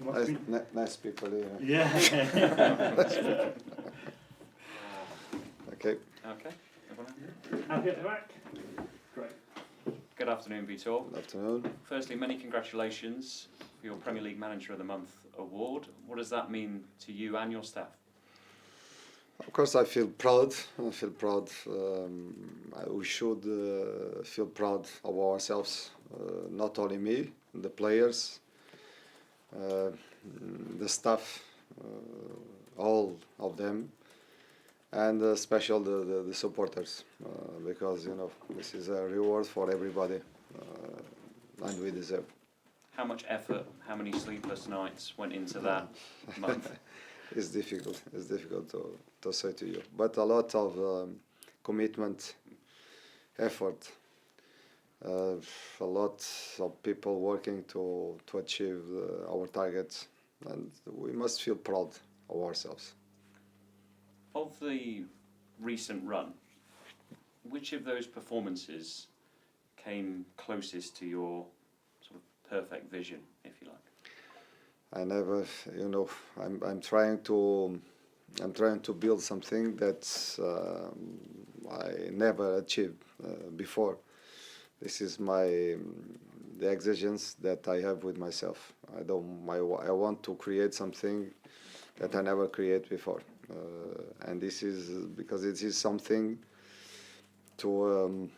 Nice people here. Yeah. Okay. Okay. Everyone? Happy at the back? Great. Good afternoon, Vitor. Good afternoon. Firstly, many congratulations for your Premier League Manager of the Month award. What does that mean to you and your staff? Of course, I feel proud. We should feel proud of ourselves. Not only me, the players, the staff, all of them, and especially the supporters, because this is a reward for everybody, and we deserve. How much effort, how many sleepless nights went into that month? It's difficult to say to you, but a lot of commitment, effort, a lot of people working to achieve our targets, and we must feel proud of ourselves. Of the recent run, which of those performances came closest to your sort of perfect vision, if you like? I never, I'm trying to build something that I never achieved before. This is the exigence that I have with myself. I want to create something that I never created before, and this is because it is something to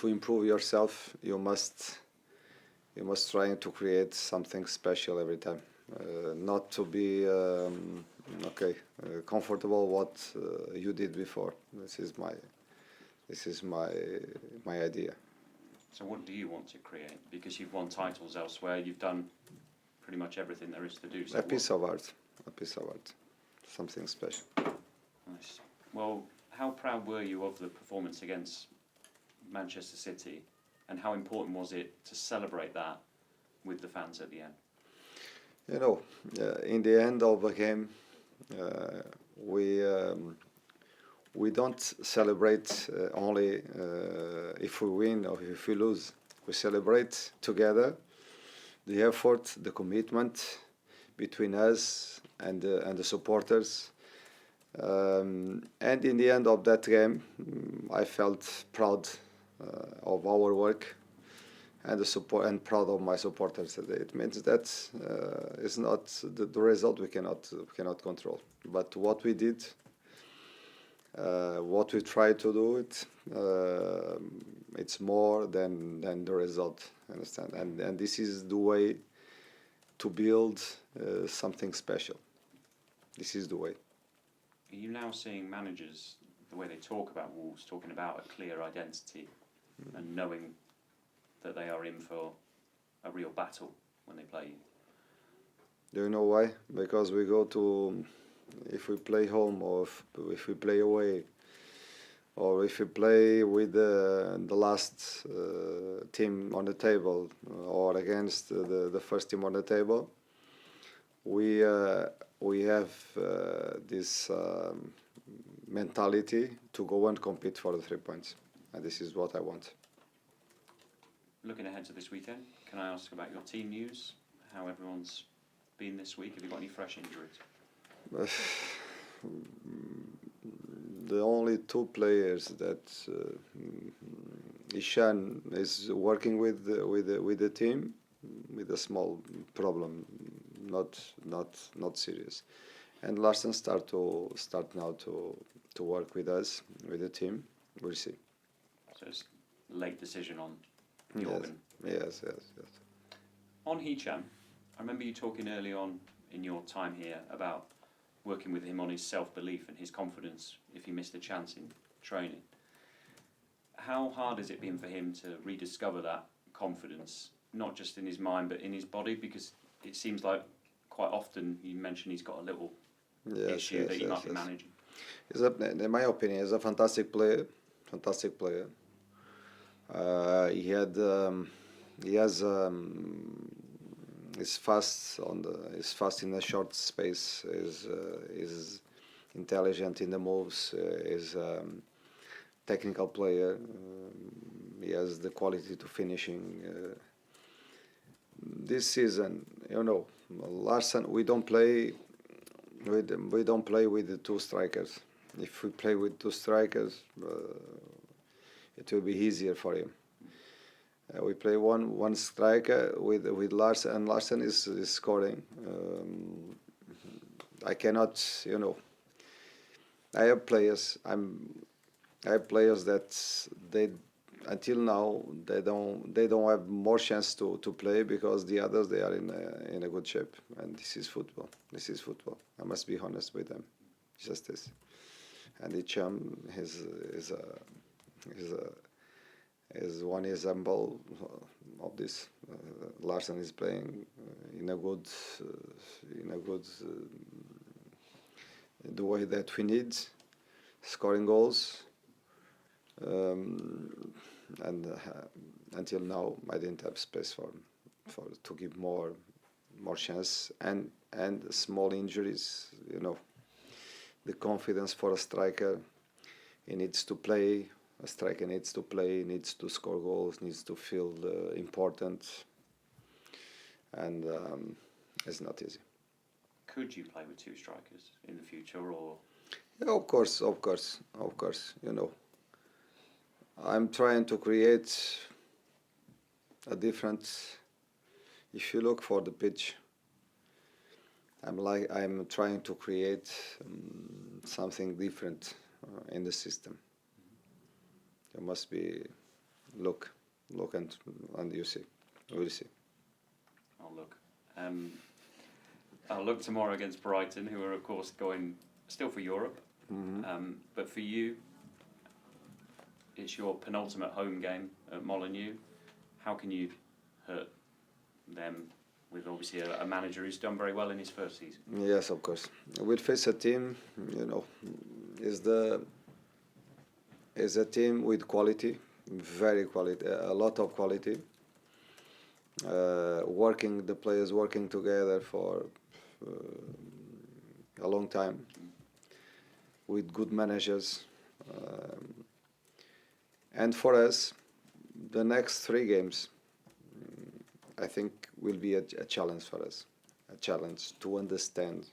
improve yourself. You must try to create something special every time, not to be comfortable what you did before. This is my idea. So what do you want to create? Because you've won titles elsewhere, you've done pretty much everything there is to do. So a piece of art, something special. Nice. Well, how proud were you of the performance against Manchester City, and how important was it to celebrate that with the fans at the end? In the end of the game, we don't celebrate only if we win or if we lose. We celebrate together the effort, the commitment between us and the supporters. And in the end of that game, I felt proud of our work and and proud of my supporters. It means that it's not the result we cannot control, but what we did, what we try to do, it's more than the result. Understand? And this is the way to build something special. This is the way. Are you now seeing managers, the way they talk about Wolves, talking about a clear identity and knowing that they are in for a real battle when they play you? Do you know why? Because we go to, if we play home or if we play away, or if we play with the last team on the table or against the first team on the table, we have this mentality to go and compete for the 3 points, and this is what I want. Looking ahead to this weekend, can I ask about your team news? How everyone's been this week? Have you got any fresh injuries? The only two players that Ishan is working with the team with a small problem, not serious, and Larsen start now to work with us with the team. We'll see. So it's a late decision on Yes. Jørgen. Yes. On Hwang, I remember you talking early on in your time here about working with him on his self-belief and his confidence if he missed a chance in training. How hard has it been for him to rediscover that confidence, not just in his mind but in his body? Because it seems like quite often you mention he's got a little issue that he might be managing. In my opinion, he's a fantastic player. He's fast in a short space. Is intelligent in the moves. Is technical player. He has the quality to finishing. this season, Larsen, we don't play with the two strikers. If we play with two strikers, it will be easier for him. We play one striker with Larsen, and Larsen is scoring. I cannot, I have players. I have players that they until now they don't have more chance to play because the others they are in a good shape, and this is football. This is football. I must be honest with them. Just this. And Hicham is one example of this. Larsen is playing in a good the way that we need, scoring goals. And until now, I didn't have space for to give more chance and small injuries. The confidence for a striker. He needs to play. A striker needs to play. Needs to score goals. Needs to feel important. And it's not easy. Could you play with two strikers in the future, or? Yeah, of course. I'm trying to create a different. If you look for the pitch, I'm trying to create something different in the system. You must be look and you see. We'll see. I'll look. I'll look tomorrow against Brighton, who are of course going still for Europe. Mm-hmm. But for you, it's your penultimate home game at Molineux. How can you hurt them with obviously a manager who's done very well in his first season? Yes, of course. We'll face a team, is a team with quality, very quality, a lot of quality. The players working together for a long time, with good managers. And for us, the next 3 games, I think, will be a challenge for us. A challenge to understand,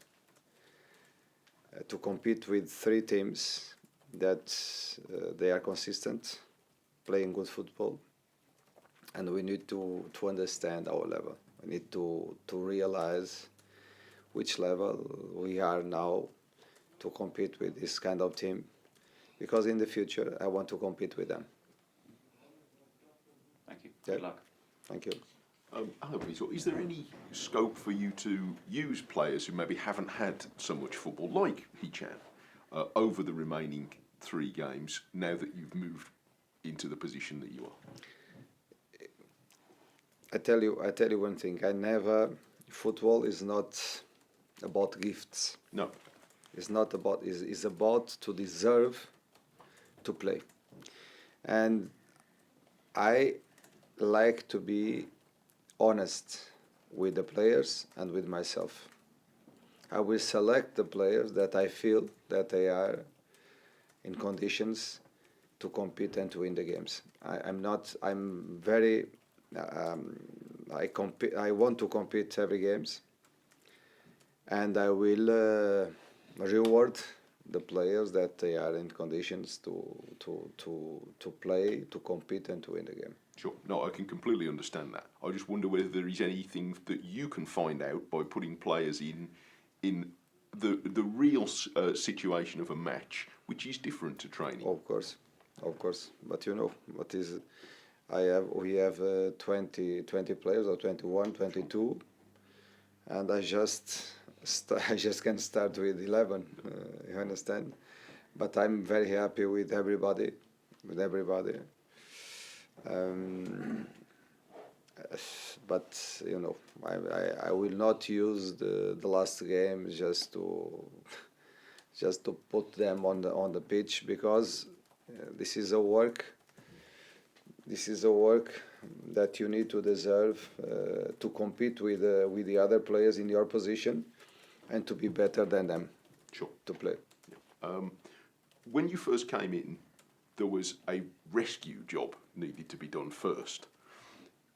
to compete with 3 teams that they are consistent, playing good football, and we need to understand our level. We need to realize which level we are now to compete with this kind of team, because in the future I want to compete with them. Thank you. Yeah. Good luck. Thank you. Hello, Vitor. Is there any scope for you to use players who maybe haven't had so much football, like Hwang, over the remaining 3 games, now that you've moved into the position that you are? I tell you one thing. Football is not about gifts. No. It's not about. It's about to deserve to play, and I like to be honest with the players and with myself. I will select the players that I feel that they are in conditions to compete and to win the games. I'm very. I want to compete every games, and I will reward the players that they are in conditions to play, to compete, and to win the game. Sure. No, I can completely understand that. I just wonder whether there is anything that you can find out by putting players in the real situation of a match, which is different to training. Of course. But what is? We have 20 players, or 21, 22, and I just can start with 11. You understand? But I'm very happy with everybody. But I will not use the last game just to put them on the pitch, because this is a work. This is a work that you need to deserve to compete with the other players in your position, and to be better than them. Sure. To play. When you first came in, there was a rescue job needed to be done first.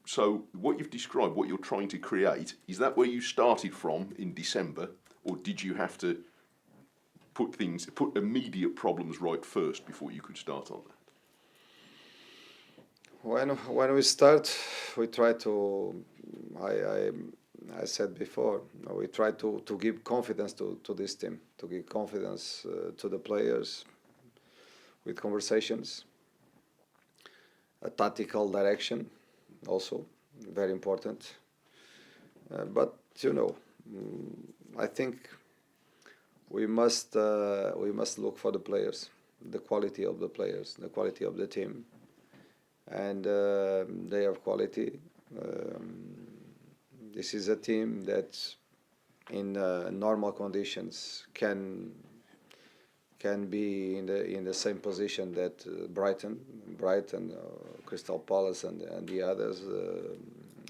So what you've described, what you're trying to create, is that where you started from in December, or did you have to put immediate problems right first before you could start on that? When we start, we try to. I said before, we try to give confidence to this team, to give confidence to the players with conversations, a tactical direction, also very important. But I think we must look for the players, the quality of the players, the quality of the team, and they have quality. This is a team that, in normal conditions, can be in the same position that Brighton, Crystal Palace, and the others,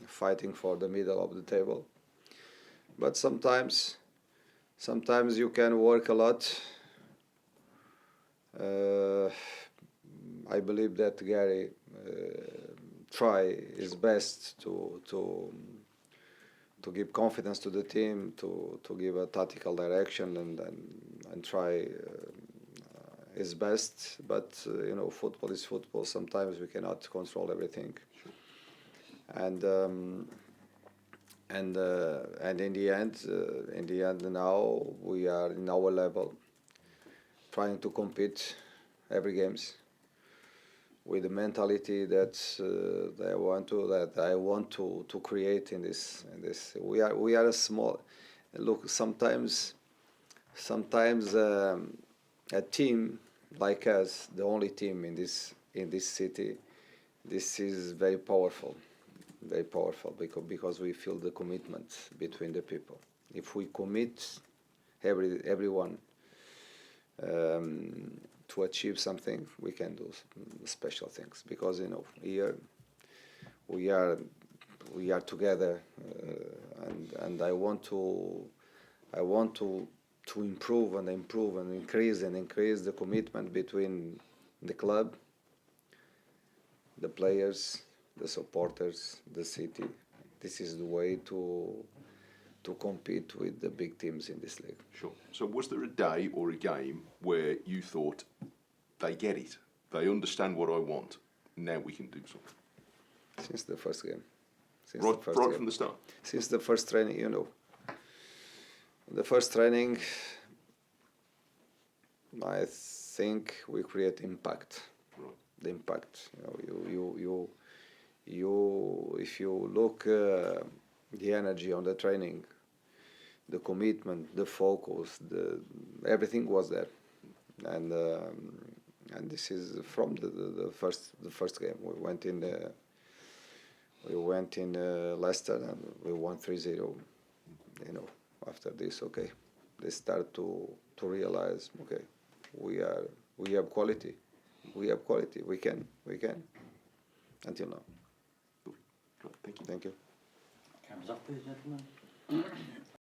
fighting for the middle of the table. But sometimes you can work a lot. I believe that Gary try his best to give confidence to the team, to give a tactical direction, and try his best. But football is football. Sometimes we cannot control everything. And in the end, now we are in our level, trying to compete every games with the mentality that I want to create in this. We are a small. Look, sometimes a team like us, the only team in this city, this is very powerful because we feel the commitment between the people. If we commit everyone to achieve something, we can do special things, because here we are together, and I want to improve and increase the commitment between the club, the players, the supporters, the city. This is the way to compete with the big teams in this league. Sure. So was there a day or a game where you thought, they get it, they understand what I want, now we can do something? Since the first game. Right from the start? Since the first training, The first training, I think we create impact. Right. The impact. If you look the energy on the training, the commitment, the focus, everything was there, and this is from the first game. We went in Leicester and we won 3-0. After this, okay, they start to realize, okay, we have quality, we can, until now. Thank you. Thank you. Cameras up, please, gentlemen.